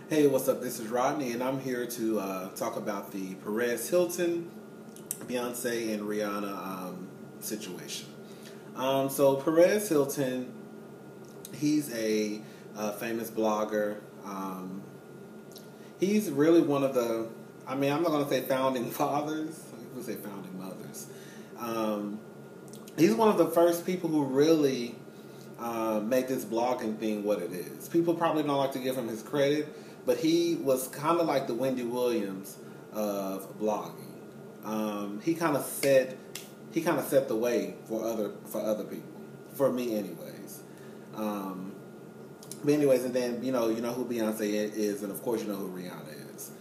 Hey, what's up? This is Rodney, and I'm here to talk about the Perez Hilton, Beyoncé, and Rihanna situation. So Perez Hilton, he's a famous blogger. He's really one of the, I'm not going to say founding fathers. I'm going to say founding mothers. He's one of the first people who really make this blogging thing what it is. People probably don't like to give him his credit, but he was kind of like the Wendy Williams of blogging. He kind of set the way for other people, for me anyways. But anyways, and then you know who Beyonce is, and of course you know who Rihanna is.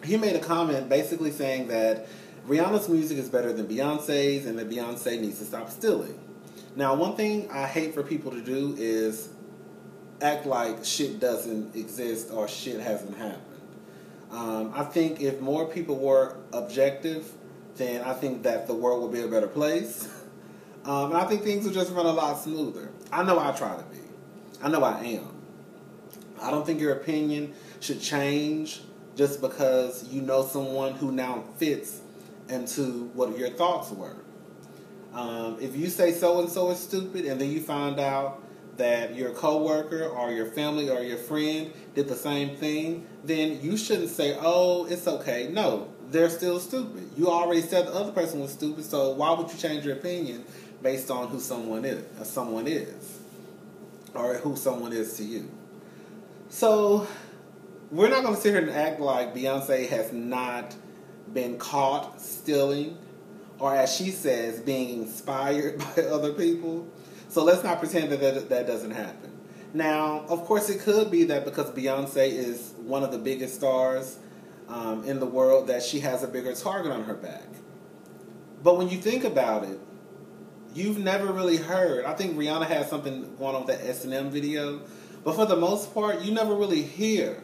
He made a comment basically saying that Rihanna's music is better than Beyonce's, and that Beyonce needs to stop stealing. Now, one thing I hate for people to do is act like shit doesn't exist or shit hasn't happened. I think if more people were objective, then I think that the world would be a better place. And I think things would just run a lot smoother. I know I try to be. I know I am. I don't think your opinion should change just because you know someone who now fits into what your thoughts were. If you say so-and-so is stupid and then you find out that your coworker or your family or your friend did the same thing, then you shouldn't say, oh, it's okay. No, they're still stupid. You already said the other person was stupid, so why would you change your opinion based on who someone is, or who someone is to you? So we're not going to sit here and act like Beyonce has not been caught stealing, or as she says, being inspired by other people. So let's not pretend that doesn't happen. Now, of course, it could be that because Beyonce is one of the biggest stars in the world, that she has a bigger target on her back. But when you think about it, you've never really heard. I think Rihanna has something going on with that S&M video. But for the most part, you never really hear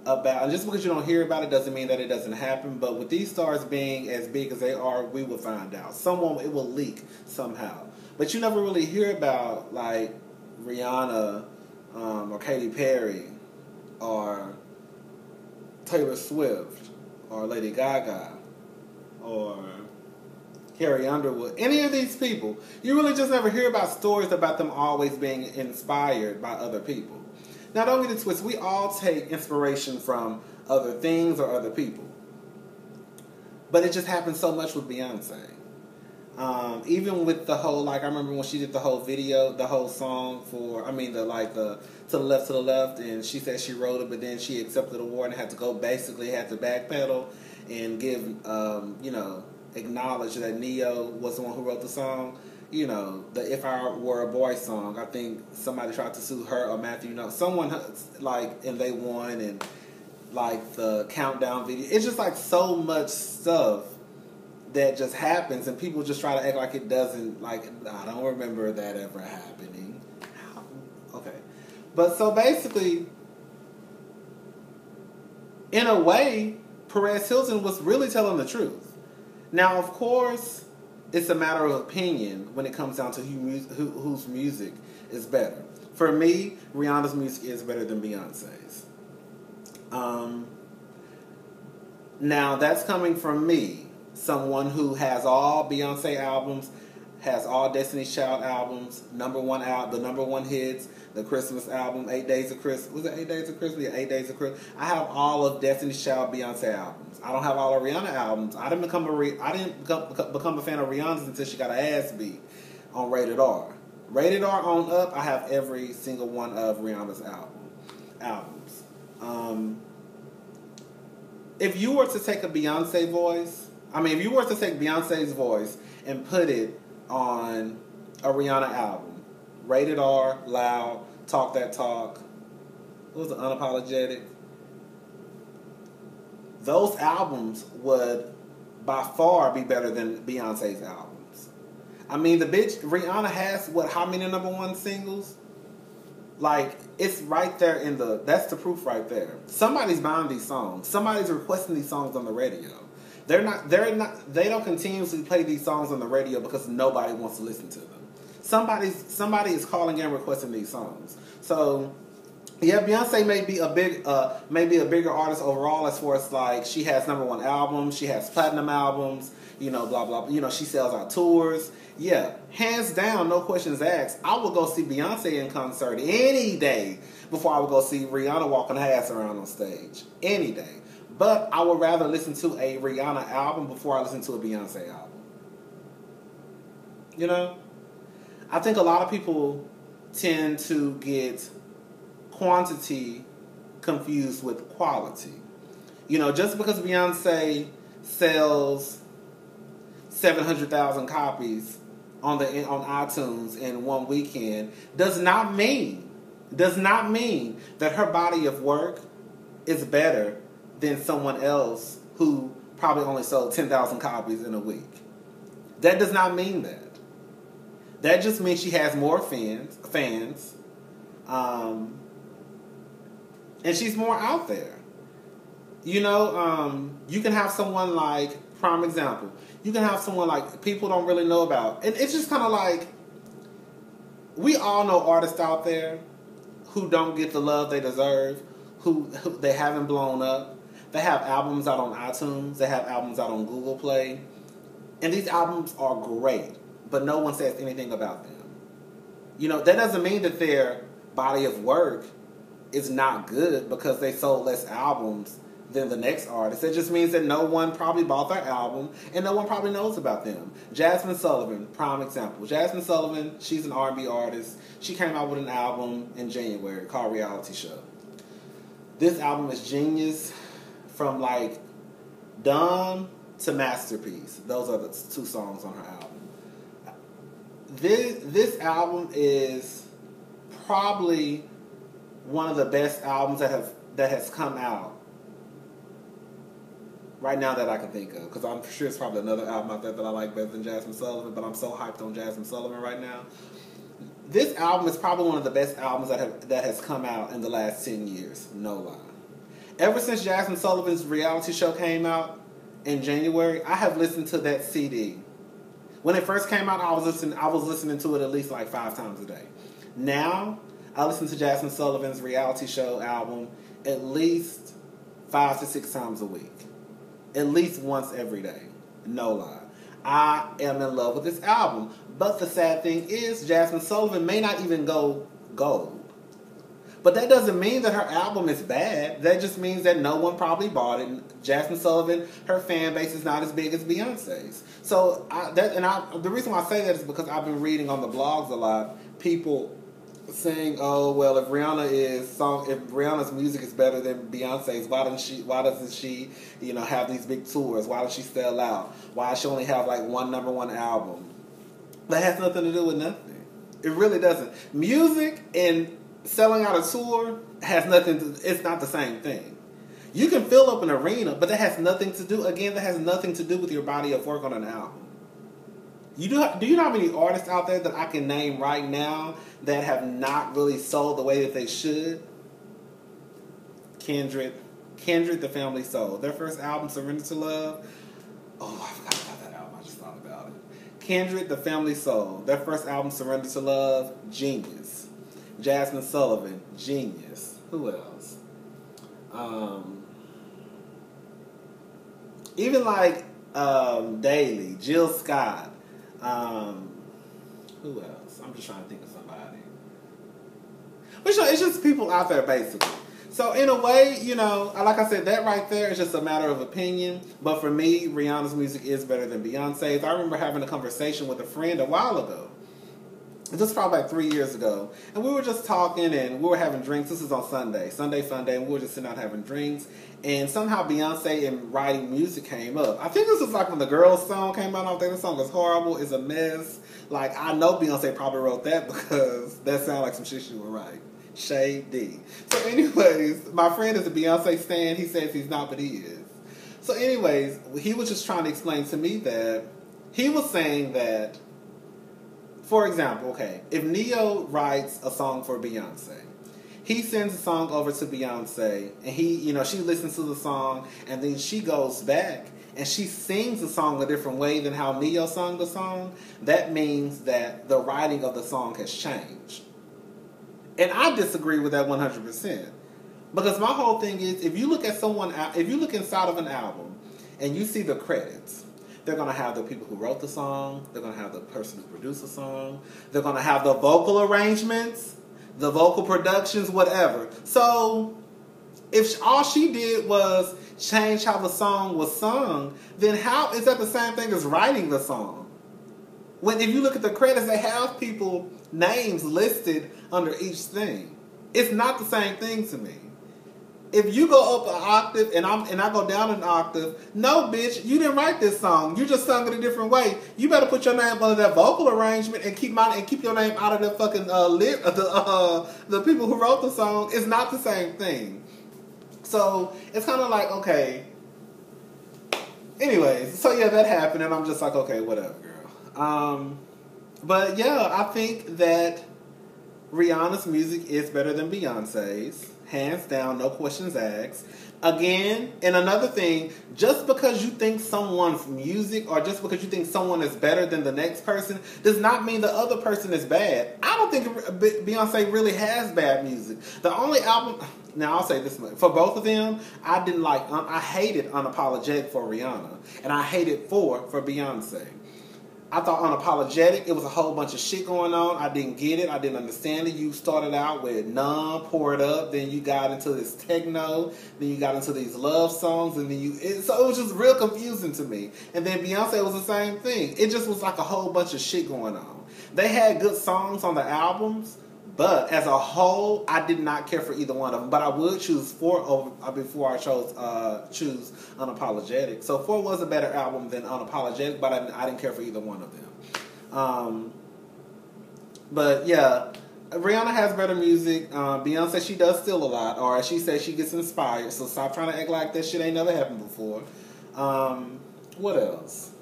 about, and just because you don't hear about it doesn't mean that it doesn't happen. But with these stars being as big as they are, we will find out. It will leak somehow. But you never really hear about like Rihanna or Katy Perry or Taylor Swift or Lady Gaga or Carrie Underwood. Any of these people, you really just never hear about stories about them always being inspired by other people. Now, don't get it twisted. We all take inspiration from other things or other people. But it just happens so much with Beyonce. Even with the whole, I remember when she did the whole video, the whole song for, the To the Left, and she said she wrote it, but then she accepted the award and had to backpedal and give, acknowledge that Neo was the one who wrote the song. The If I Were a Boy song, I think somebody tried to sue her or Matthew, someone, and they won, and, the countdown video. It's just, so much stuff that just happens, and people just try to act like it doesn't, I don't remember that ever happening. Okay. But, so basically, in a way, Perez Hilton was really telling the truth. Now, of course, it's a matter of opinion when it comes down to whose music is better. For me, Rihanna's music is better than Beyonce's. Now, that's coming from me, someone who has all Beyonce albums, has all Destiny's Child albums, the number one hits, the Christmas album, 8 Days of Christmas. Was it 8 Days of Christmas? Yeah, 8 Days of Christmas. I have all of Destiny's Child Beyonce albums. I don't have all of Rihanna albums. I didn't become a fan of Rihanna's until she got her ass beat on Rated R. Rated R on up, I have every single one of Rihanna's albums. If you were to take a Beyonce voice, if you were to take Beyonce's voice and put it on a Rihanna album, Rated R, Loud, Talk That Talk, what was it, Unapologetic? Those albums would by far be better than Beyonce's albums. Rihanna has how many number one singles? It's right there that's the proof right there. Somebody's buying these songs. Somebody's requesting these songs on the radio. They don't continuously play these songs on the radio because nobody wants to listen to them. Somebody is calling and requesting these songs. So Yeah, Beyonce may be a bigger artist overall as far as like she has #1 albums, she has platinum albums, blah blah. She sells out tours. Yeah, hands down, no questions asked. I would go see Beyonce in concert any day before I would go see Rihanna walking her ass around on stage any day. But I would rather listen to a Rihanna album before I listen to a Beyonce album. I think a lot of people tend to get quantity confused with quality. Just because Beyonce sells 700,000 copies on iTunes in one weekend does not mean that her body of work is better than someone else who probably only sold 10,000 copies in a week. That does not mean that. That just means she has more fans. And she's more out there. You can have someone like, prime example, you can have someone like people don't really know about. And it's just kind of like, we all know artists out there who don't get the love they deserve, who they haven't blown up. They have albums out on iTunes. They have albums out on Google Play. And these albums are great, but no one says anything about them. That doesn't mean that their body of work is not good because they sold less albums than the next artist. It just means that no one probably bought their album and no one probably knows about them. Jasmine Sullivan, prime example. Jasmine Sullivan, she's an R&B artist. She came out with an album in January called Reality Show. This album is genius, from like dumb to masterpiece. Those are the 2 songs on her album. This album is probably one of the best albums that has come out right now that I can think of, because I'm sure it's probably another album out there that I like better than Jasmine Sullivan, but I'm so hyped on Jasmine Sullivan right now. This album is probably one of the best albums that has come out in the last 10 years, no lie. Ever since Jasmine Sullivan's reality show came out in January, I have listened to that CD. When it first came out, I was listening to it at least like 5 times a day. Now, I listen to Jasmine Sullivan's reality show album at least 5 to 6 times a week. At least once every day. No lie. I am in love with this album. But the sad thing is, Jasmine Sullivan may not even go gold. But that doesn't mean that her album is bad. That just means that no one probably bought it. Jasmine Sullivan, her fan base is not as big as Beyonce's. So the reason why I say that is because I've been reading on the blogs a lot, people saying, "Oh well, if Rihanna's music is better than Beyonce's, why doesn't she have these big tours? Why does she sell out? Why does she only have like one #1 album?" That has nothing to do with nothing. It really doesn't. Music and selling out a tour has nothing to. It's not the same thing. You can fill up an arena, but that has nothing to do. Again, that has nothing to do with your body of work on an album. Do you know how many artists out there that I can name right now that have not really sold the way that they should? Kendrick, The Family Soul. Their first album, Surrender to Love. Oh, I forgot about that album. I just thought about it. Kendrick, The Family Soul. Their first album, Surrender to Love. Genius. Jasmine Sullivan. Genius. Who else? Even like Daly, Jill Scott. Who else? I'm just trying to think of somebody. But it's just people out there basically. So in a way, like I said, that right there is just a matter of opinion. But for me, Rihanna's music is better than Beyonce's. I remember having a conversation with a friend a while ago. This was probably like 3 years ago. And we were just talking and we were having drinks. This was on Sunday Fun Day, and we were just sitting out having drinks. And somehow Beyonce and writing music came up. I think this was like when the Girls song came out. I think the song was horrible. It's a mess. Like, I know Beyonce probably wrote that because that sounded like some shit she would write. Shady. So anyways, my friend is a Beyonce stan. He says he's not, but he is. So anyways, he was just trying to explain to me that he was saying that, for example, okay, if Neo writes a song for Beyonce, he sends a song over to Beyonce, and she listens to the song, and then she goes back, and she sings the song a different way than how Neo sung the song. That means that the writing of the song has changed. And I disagree with that 100%. Because my whole thing is, if you look inside of an album and you see the credits, they're going to have the people who wrote the song, they're going to have the person who produced the song, they're going to have the vocal arrangements, the vocal productions, whatever. So, if all she did was change how the song was sung, then how is that the same thing as writing the song? When if you look at the credits, they have people names listed under each thing. It's not the same thing to me. If you go up an octave and I go down an octave, no, bitch, you didn't write this song. You just sung it a different way. You better put your name under that vocal arrangement and keep your name out of the fucking the people who wrote the song. It's not the same thing. So it's kind of like, okay. Anyways, so yeah, that happened, and I'm just like, okay, whatever, girl. But yeah, I think that Rihanna's music is better than Beyonce's. Hands down, no questions asked. Again, and another thing, just because you think someone's music or just because you think someone is better than the next person does not mean the other person is bad. I don't think Beyonce really has bad music. The only album, now I'll say this much, for both of them, I hated Unapologetic for Rihanna, and I hated for Beyonce. I thought Unapologetic, it was a whole bunch of shit going on. I didn't get it. I didn't understand it. You started out with Numb, Pour It Up, then you got into this techno, then you got into these love songs, and then so it was just real confusing to me. And then Beyonce was the same thing. It just was like a whole bunch of shit going on. They had good songs on the albums, but as a whole, I did not care for either one of them. But I would choose 4 before I choose Unapologetic. So 4 was a better album than Unapologetic, but I didn't care for either one of them. But yeah, Rihanna has better music. Beyonce, she does steal a lot, or as she says, she gets inspired. So stop trying to act like that shit ain't never happened before. What else?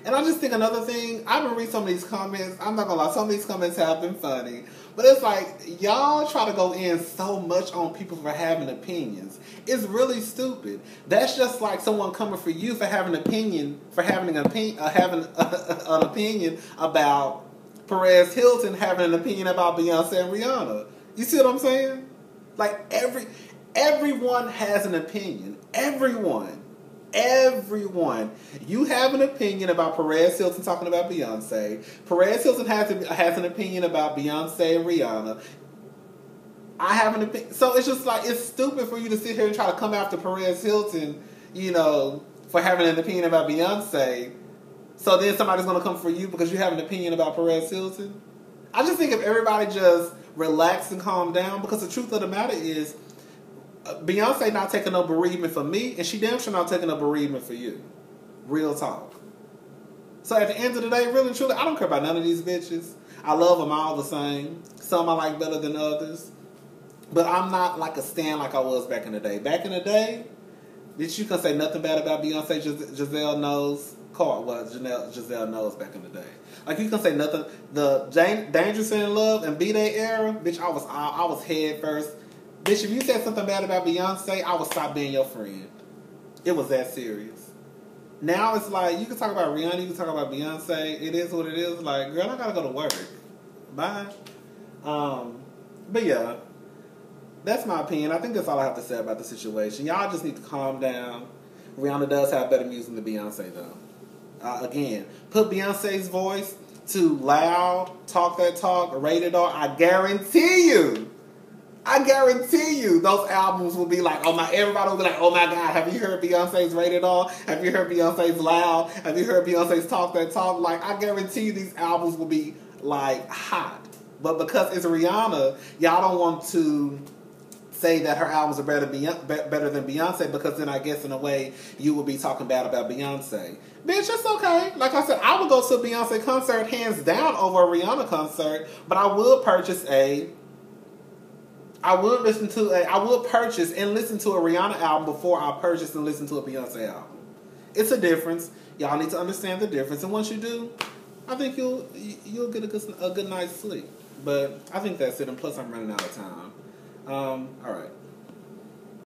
And I just think another thing, I've been reading some of these comments. I'm not gonna lie, some of these comments have been funny. But it's like, y'all try to go in so much on people for having opinions. It's really stupid. That's just like someone coming for you for having an opinion, an opinion about Perez Hilton having an opinion about Beyoncé and Rihanna. You see what I'm saying? Like, everyone has an opinion. Everyone. You have an opinion about Perez Hilton talking about Beyonce. Perez Hilton has an opinion about Beyonce and Rihanna. I have an opinion. So it's just like, it's stupid for you to sit here and try to come after Perez Hilton, for having an opinion about Beyonce. So then somebody's going to come for you because you have an opinion about Perez Hilton. I just think if everybody just relax and calm down, because the truth of the matter is, Beyonce not taking no bereavement for me, and she damn sure not taking no bereavement for you. Real talk. So at the end of the day, really and truly, I don't care about none of these bitches. I love them all the same. Some I like better than others. But I'm not like a stan like I was back in the day. Back in the day, bitch, you can say nothing bad about Beyonce. Giselle knows. Giselle knows back in the day. Like, you can say nothing. The Dangerous in Love and B-Day era, bitch, I was head first. Bitch, if you said something bad about Beyonce, I would stop being your friend. It was that serious. Now it's like, you can talk about Rihanna, you can talk about Beyonce. It is what it is. Like, girl, I gotta go to work. Bye. But yeah, that's my opinion. I think that's all I have to say about the situation. Y'all just need to calm down. Rihanna does have better music than Beyonce, though. Again, put Beyonce's voice to Loud, Talk That Talk, Rated R. I guarantee you, those albums will be like, everybody will be like, oh my God, have you heard Beyonce's Rated R? Have you heard Beyonce's Loud? Have you heard Beyonce's Talk That Talk? Like, I guarantee you these albums will be like hot. But because it's Rihanna, y'all don't want to say that her albums are better than Beyonce, because then I guess in a way you would be talking bad about Beyonce. Bitch, it's okay. Like I said, I would go to a Beyonce concert hands down over a Rihanna concert, but I would purchase and listen to a Rihanna album before I purchase and listen to a Beyonce album. It's a difference. Y'all need to understand the difference, and once you do, I think you'll get a good night's sleep. But I think that's it, and plus I'm running out of time. All right.